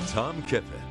Tom Kiffin.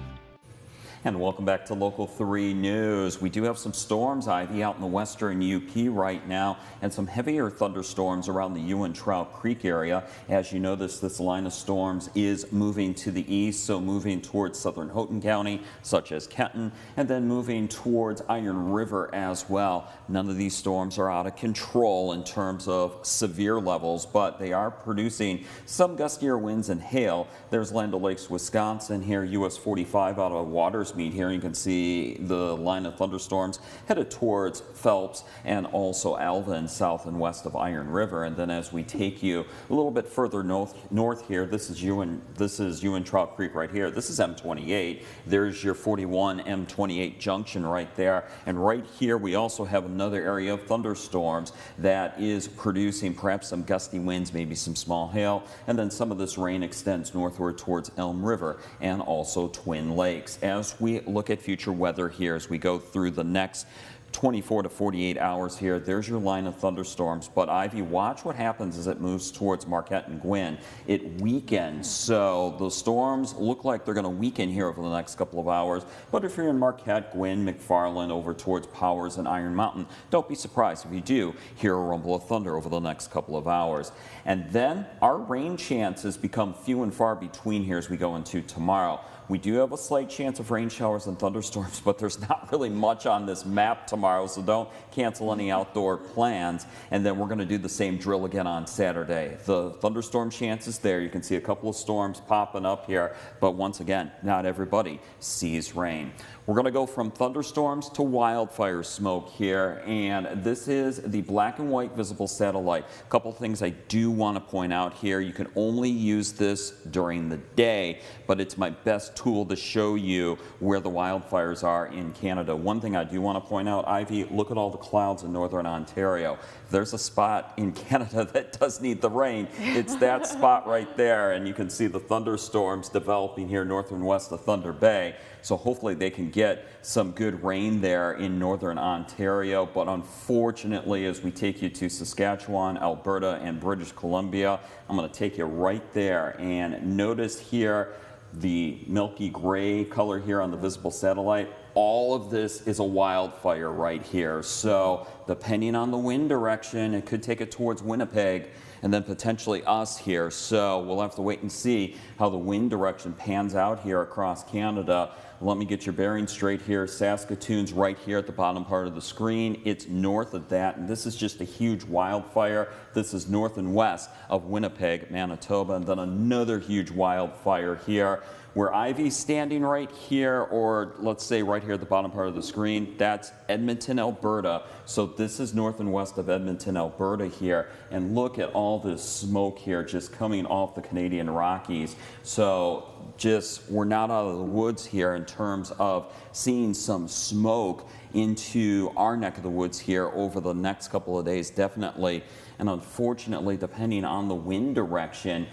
And welcome back to Local 3 News. We do have some storms, Ivy, out in the western UP right now, and some heavier thunderstorms around the Trout Creek area. As you notice, this line of storms is moving to the east, so moving towards southern Houghton County, such as Kenton, and then moving towards Iron River as well. None of these storms are out of control in terms of severe levels, but they are producing some gustier winds and hail. There's Land O'Lakes, Wisconsin here, US 45 out of Waters Meet here. You can see the line of thunderstorms headed towards Phelps and also Alvin, south and west of Iron River. And then as we take you a little bit further north here, this is Trout Creek right here. This is M28. There's your 41 M28 junction right there. And right here we also have another area of thunderstorms that is producing perhaps some gusty winds, maybe some small hail, and then some of this rain extends northward towards Elm River and also Twin Lakes. As we look at future weather here, as we go through the next 24 to 48 hours here, there's your line of thunderstorms. But Ivy, watch what happens as it moves towards Marquette and Gwinn. It weakens, so the storms look like they're going to weaken here over the next couple of hours. But if you're in Marquette, Gwinn, McFarland, over towards Powers and Iron Mountain, don't be surprised if you do hear a rumble of thunder over the next couple of hours. And then our rain chances become few and far between here as we go into tomorrow. We do have a slight chance of rain showers and thunderstorms, but there's not really much on this map tomorrow, so don't cancel any outdoor plans. And then we're going to do the same drill again on Saturday. The thunderstorm chances there. You can see a couple of storms popping up here, but once again, not everybody sees rain. We're going to go from thunderstorms to wildfire smoke here, and this is the black and white visible satellite. A couple things I do want to point out here. You can only use this during the day, but it's my best tool to show you where the wildfires are in Canada. One thing I do want to point out, Ivy, look at all the clouds in northern Ontario. There's a spot in Canada that does need the rain. It's that spot right there, and you can see the thunderstorms developing here north and west of Thunder Bay. So hopefully they can get some good rain there in northern Ontario. But unfortunately, as we take you to Saskatchewan, Alberta, and British Columbia, I'm going to take you right there. And notice here the milky gray color here on the visible satellite. All of this is a wildfire right here. So depending on the wind direction, it could take it towards Winnipeg and then potentially us here. So we'll have to wait and see how the wind direction pans out here across Canada. Let me get your bearings straight here. Saskatoon's right here at the bottom part of the screen. It's north of that, and this is just a huge wildfire. This is north and west of Winnipeg, Manitoba, and then another huge wildfire here. Where Ivy's standing right here, or let's say right here at the bottom part of the screen, that's Edmonton, Alberta. So this is north and west of Edmonton, Alberta here. And look at all this smoke here just coming off the Canadian Rockies. So just, we're not out of the woods here in terms of seeing some smoke into our neck of the woods here over the next couple of days, definitely. And unfortunately, depending on the wind direction,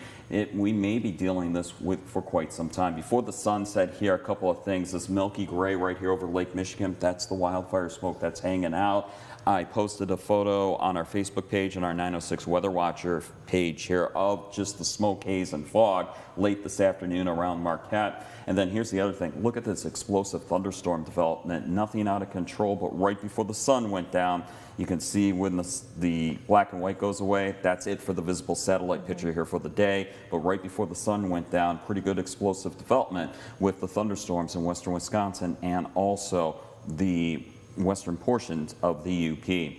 we may be dealing this with for quite some time. Before the sunset here, a couple of things. This milky gray right here over Lake Michigan, that's the wildfire smoke that's hanging out. I posted a photo on our Facebook page and our 906 Weather Watcher page here of just the smoke, haze, and fog late this afternoon around Marquette. And then here's the other thing. Look at this explosive thunderstorm development. Nothing out of control, but right before the sun went down, you can see when the black and white goes away, that's it for the visible satellite picture here for the day. But right before the sun went down, pretty good explosive development with the thunderstorms in western Wisconsin and also the western portions of the UP.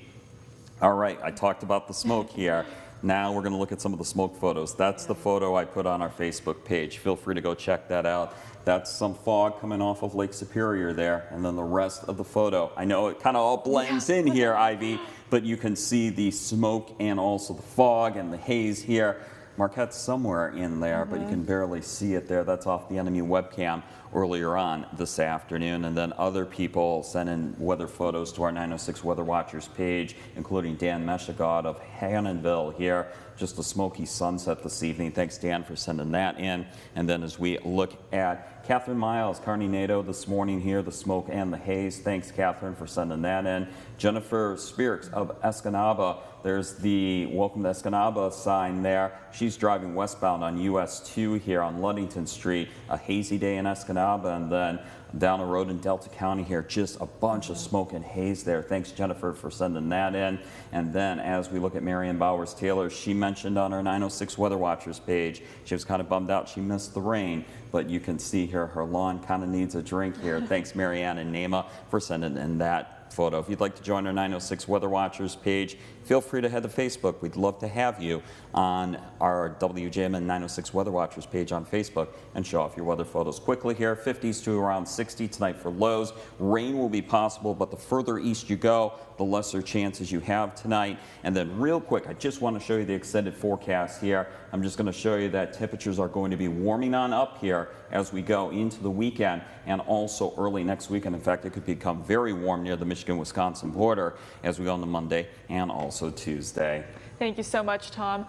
All right, I talked about the smoke here. Now we're going to look at some of the smoke photos. That's the photo I put on our Facebook page. Feel free to go check that out. That's some fog coming off of Lake Superior there, and then the rest of the photo. I know it kind of all blends in here, Ivy, but you can see the smoke and also the fog and the haze here. Marquette's somewhere in there, but you can barely see it there. That's off the enemy webcam earlier on this afternoon. And then other people sent in weather photos to our 906 Weather Watchers page, including Dan Meshigot of Hannonville here. Just a smoky sunset this evening. Thanks, Dan, for sending that in. And then as we look at Catherine Miles, Carney-Nadeau this morning here, the smoke and the haze. Thanks, Catherine, for sending that in. Jennifer Spirks of Escanaba there's the Welcome to Escanaba sign there. She's driving westbound on US 2 here on Ludington Street. A hazy day in Escanaba, and then down the road in Delta County here, just a bunch of smoke and haze there. Thanks, Jennifer, for sending that in. And then as we look at Marianne Bowers-Taylor, she mentioned on her 906 Weather Watchers page, she was kind of bummed out she missed the rain, but you can see here her lawn kind of needs a drink here. Thanks, Marianne and Nema, for sending in that photo. If you'd like to join our 906 Weather Watchers page, feel free to head to Facebook. We'd love to have you on our WJMN 906 Weather Watchers page on Facebook and show off your weather photos quickly here. 50s to around 60 tonight for lows. Rain will be possible, but the further east you go, the lesser chances you have tonight. And then real quick, I just want to show you the extended forecast here. I'm just going to show you that temperatures are going to be warming on up here as we go into the weekend and also early next weekend. In fact, it could become very warm near the Michigan-Wisconsin border as we go into Monday and also Tuesday. Thank you so much, Tom.